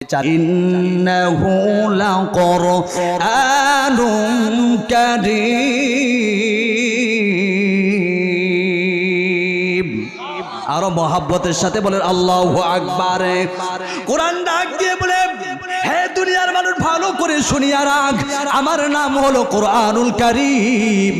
ইন্নাহু লাকুরআনুন কারীম। আরো মহব্বতের সাথে বলেন আল্লাহু আকবার। কোরআন ডাক দিয়ে বলে, হে দুনিয়ার মানুষ ভালো করে শুনিয়া রাখ, আমার নাম হলো কোরআনুল কারীম।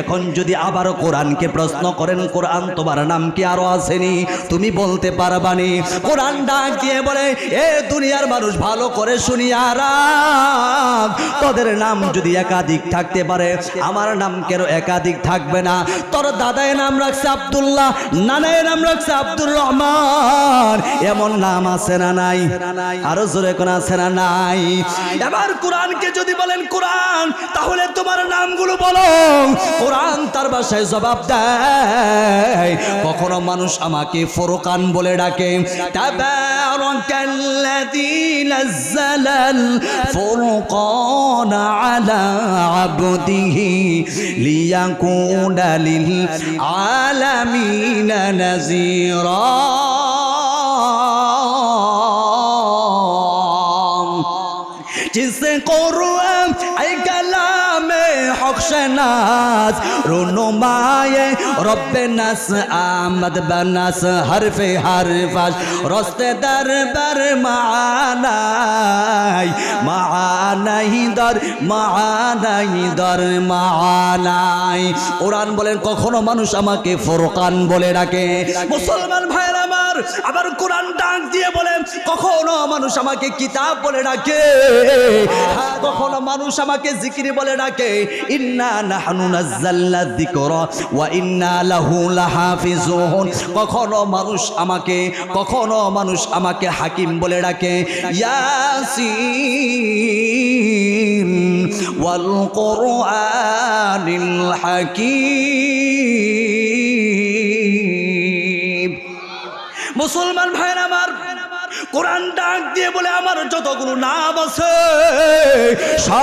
এখন যদি আবার কোরআনকে প্রশ্ন করেন, কোরআন তোমার নাম কি আরো আসেনি? তুমি বলতে পারবানি। কোরআন ডাক দিয়ে বলে, এ দুনিয়ার মানুষ ভালো করে শুনিয়া রাখ, তোদের নাম যদি একাধিক থাকতে পারে, আমার নাম কেন একাধিক থাকবে না? তোর দাদায় নাম রাখছে আব্দুল্লাহ, নানায় নাম রাখছে আব্দুর রহমান, এমন নাম আছে না নাই? আরো জোরে কোন আছে না নাই? এবার কোরআনকে যদি বলেন কোরআন, তাহলে তোমার নামগুলো বলো। কোরআন তার ভাষায় জবাব দেয়। কখনো মানুষ আমাকে ফুরকান বলে ডাকে, তাবারাকাল্লাযী নাযালাল ফুরকানা আলা আবদিহি লিয়াকুনা লিল আলামিনা নাযীরা। जिसे कुरान ऐ कलामे हक शनास रुनुमाए रब्बे नस आमद बनस हरफे हरफाश रस्ते दरबार मानाई मानाई दर मानाई दर मानाई। कुरान বলেন কখনো মানুষ আমাকে ফুরকান বলে ডাকে। মুসলমান ভাইরা আমার, আবার কোরআন ডাক দিয়ে বলেন কখনো মানুষ আমাকে কিতাব বলে ডাকে, কখনো মানুষ আমাকে জিকির বলে ডাকে। ইন্না নাহনু নাযালনা যিকরা ওয়া ইন্না লাহু লাহাফিজুন। কখনো মানুষ আমাকে হাকিম বলে ডাকে। ইয়াসিন ওয়াল কুরআনিল হাকিম। মুসলমান ভাইরা আমার, কোরআন ডাক দিয়ে বলে আমার যতগুলো নাম আছে সব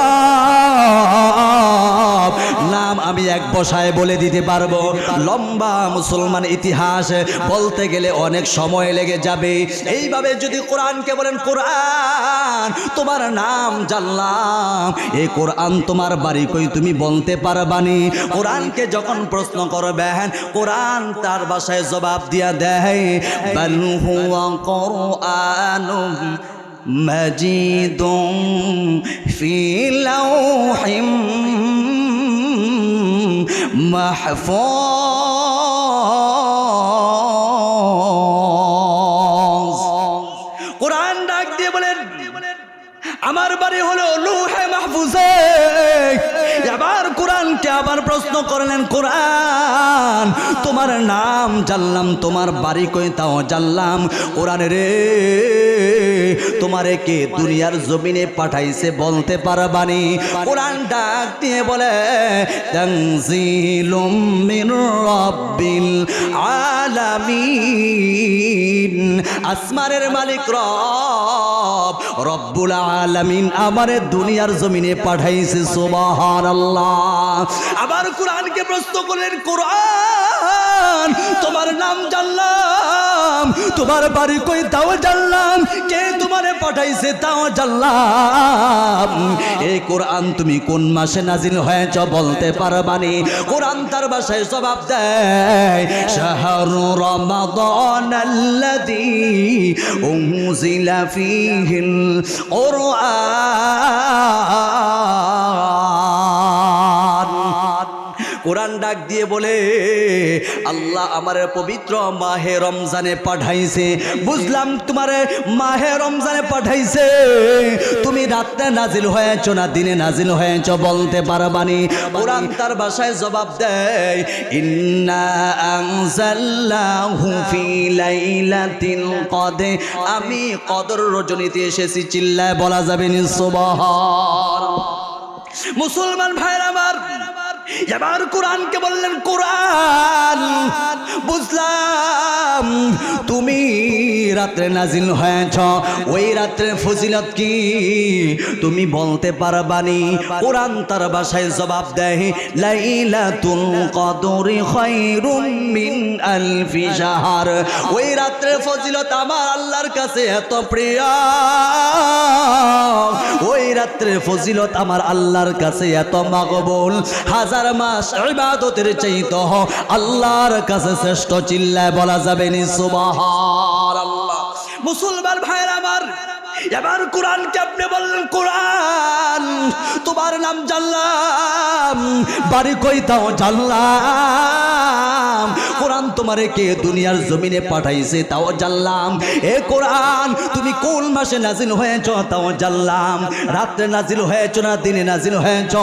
নাম আমি এক বসায় বলে দিতে পারবো। লম্বা মুসলমান ইতিহাস বলতে গেলে অনেক সময় লেগে যাবে। এইভাবে যদি কোরআনকে বলেন কোরআন তোমার নাম জানলাম, এই কোরআন তোমার বাড়ি কই তুমি বলতে পারবানি। কোরআনকে যখন প্রশ্ন করবেন, কোরআন তার ভাষায় জবাব দিয়া দেয়, বাল হুয়া কুরআনুম মাজিদুম ফি লাওহিম মাহফুজ। কোরআন ডাক দিয়ে বলেন আমার বাড়ি হলো লৌহে মাহফুজে। আবার কোরআনকে আবার প্রশ্ন করলেন, কোরআন তোমার নাম জানলাম, তোমার বাড়ি কই তাও জানলাম। কোরআন রে তোমারে কে দুনিয়ার জমিনে পাঠাইছে বলতে পারবানি? কোরআন ডাক দিয়ে বলে, তানজিলুম মিন রাব্বিল আলামিন। আসমানের মালিক রব, রব্বুল আলামিন আমারে দুনিয়ার জমিনে পাঠাইছে। সুবহানাল্লাহ। আবার কোরআনকে প্রশ্ন করলেন, কোরআন তোমার নাম জানলাম, তোমার বাড়ি কই তাও জানলাম, কে তোমারে পাঠাইছে তাও জানলাম। এই কোরআন তুমি কোন মাসে নাজিল হয়েছ বলতে পারবানি? কোরআন তার ভাষায় জবাব দেয়, শাহরু রমাদানাল্লাযী উনজিলা ফীহিল কুরআন। কোরআন ডাক দিয়ে বলে, আল্লাহ আমার পবিত্র মাহে রমজানে পাঠাইছে। বুঝলাম তোমারে মাহে রমজানে পাঠাইছে, তুমি রাতে নাজিল হয়েছ না দিনে নাজিল হয়েছ বলতে পারবানি? কোরআন তার ভাষায় জবাব দেয়, ইন্না আনজালনাহু ফি লাইলাতিল কদর। আমি কদর রজনীতে এসেছি, চিল্লায় বলা যাবে না সুবহান। মুসলমান ভাইরা আমার, এবার কোরআনকে বললেন, কোরআন বুঝলাম তুমি রাত্রে নাজিল হয়েছ, ওই রাত্রের ফজিলত কি তুমি বলতে পারবানি? কোরআন তার ভাষায় জবাব দেয়, লাইলাতুল কদরি খায়রুম মিন আলফি শাহর। ওই রাত্রের ফজিলত আমার আল্লাহর কাছে এত প্রিয়, ওই রাত্রের ফজিলত আমার আল্লাহর কাছে এত মাকবুল, হাজার মাস ইবাদতের চাইতে আল্লাহর কাছে শ্রেষ্ঠ। চিল্লায় বলা যাবে নি সুবহানাল্লাহ? মুসলমান ভাইরা আমার, এবার কোরআনকে আপনি বললেন, কোরআন তোমার নাম জানলাম, বাড়ি কইতাও জানলাম, কোরআন তোমারে কে দুনিয়ার জমিনে পাঠাইছে তাও জানলাম। এ কোরআন তুমি কোন মাসে নাজিল হয়েছ তাও জানলাম, রাত্রে নাজিল হয়েছ না দিনে নাজিল হয়েছ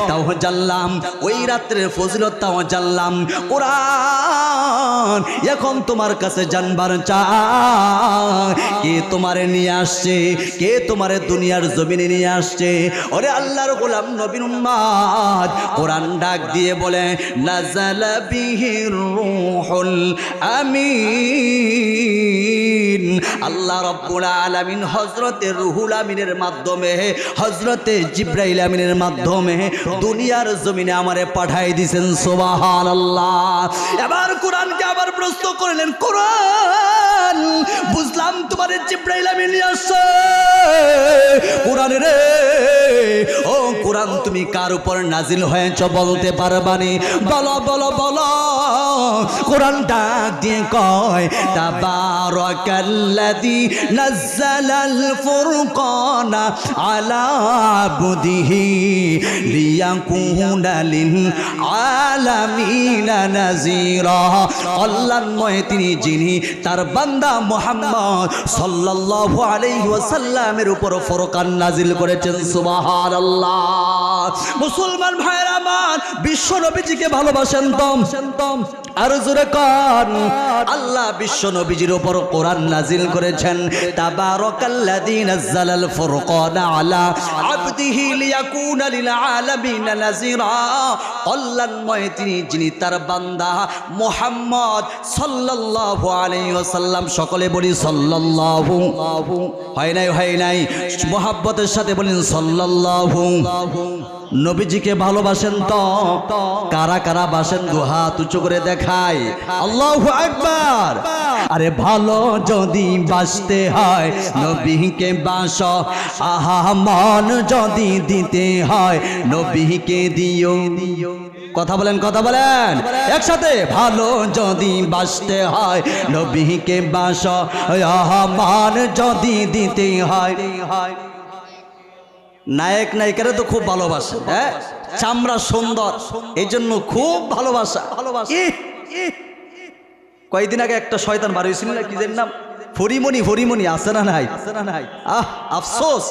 তাও জানলাম, ওই রাত্রের ফজিলত তাও জানলাম। কোরআন এখন তোমার কাছে জানবার চাই, কে তোমারে নিয়ে আসছে, কে তোমারে দুনিয়ার জমিনে নিয়ে আসছে? ওরে আল্লাহর গোলাম নবীর উম্মত, কোরআন ডাক দিয়ে বলে, নাযালা বিহির রূহুল আমিন। আল্লাহ রাব্বুল আলামিন হযরতে রুহুল আমিনের মাধ্যমে, হযরতে জিবরাইল আমিনের মাধ্যমে দুনিয়ার জমিনে আমারে পাঠাই দিয়েছেন। সুবহানাল্লাহ। এবার কোরআনকে আবার প্রশ্ন করলেন, কোরআন বুঝলাম তোমারে জিবরাইল আমিন নিয়ে আসছে, কোরআন রে ও কোরআন তুমি কার উপর নাজিল হয়েছ বলতে পারবানি? বলো বলো বলো। কোরআন ডাক দিয়ে কয়, তাবারাকাল্লাযী নাযালাল ফুরকানা আলা আবদিহি লিয়াকুনা লিল আলামিনা নাযীরা। আল্লাহময় তিনি যিনি তার বান্দা মুহাম্মদ সাল্লাল্লাহু আলাইহি ওয়াসাল্লামের উপর ফুরকান নাজিল করেছেন। সুবহানাল্লাহ। মুসলমান ভাইরা আমার, বিশ্ব নবীজিকে ভালোবাসেন তো? আর জোরে কোন আল্লাহ বিশ্ব নবীজির উপর কোরআন নাজিল করেছেন। তাবারাকাল্লাযী নাযালাল ফুরকানা আলা আবদিহি লিয়াকুনা লিল আলামিনা নাযীরা। আল্লাহময় তিনি যিনি তার বান্দা মুহাম্মদ সাল্লাল্লাহু আলাইহি ওয়াসাল্লাম। সকলে বলি সাল্লাল্লাহু। হয় নাই হয় নাই, মুহাব্বতের সাথে বলেন সাল্লাল্লাহু। নবীজিকে ভালোবাসেন তো? কারা কারা বাসেন দু হাত উঁচু করে দেখায়। আল্লাহু আকবার। আরে ভালো যদি বাসতে হয় নবীকে বাস, আহা মন যদি দিতে হয় নবীকে দিও। কথা বলেন কথা বলেন একসাথে। ভালো যদি বাসতে হয় নবীকে বাস, আহা মন যদি দিতে হয়। নায়ক নায়িকারা তো খুব ভালোবাসে, হ্যাঁ, চামড়া সুন্দর, এই জন্য খুব ভালোবাসা। কয়েকদিন আগে একটা শয়তান বার হয়েছিল না, কি জানি নাম, হরিমণি। হরিমণি আছে না নাই? আহ আফসোস,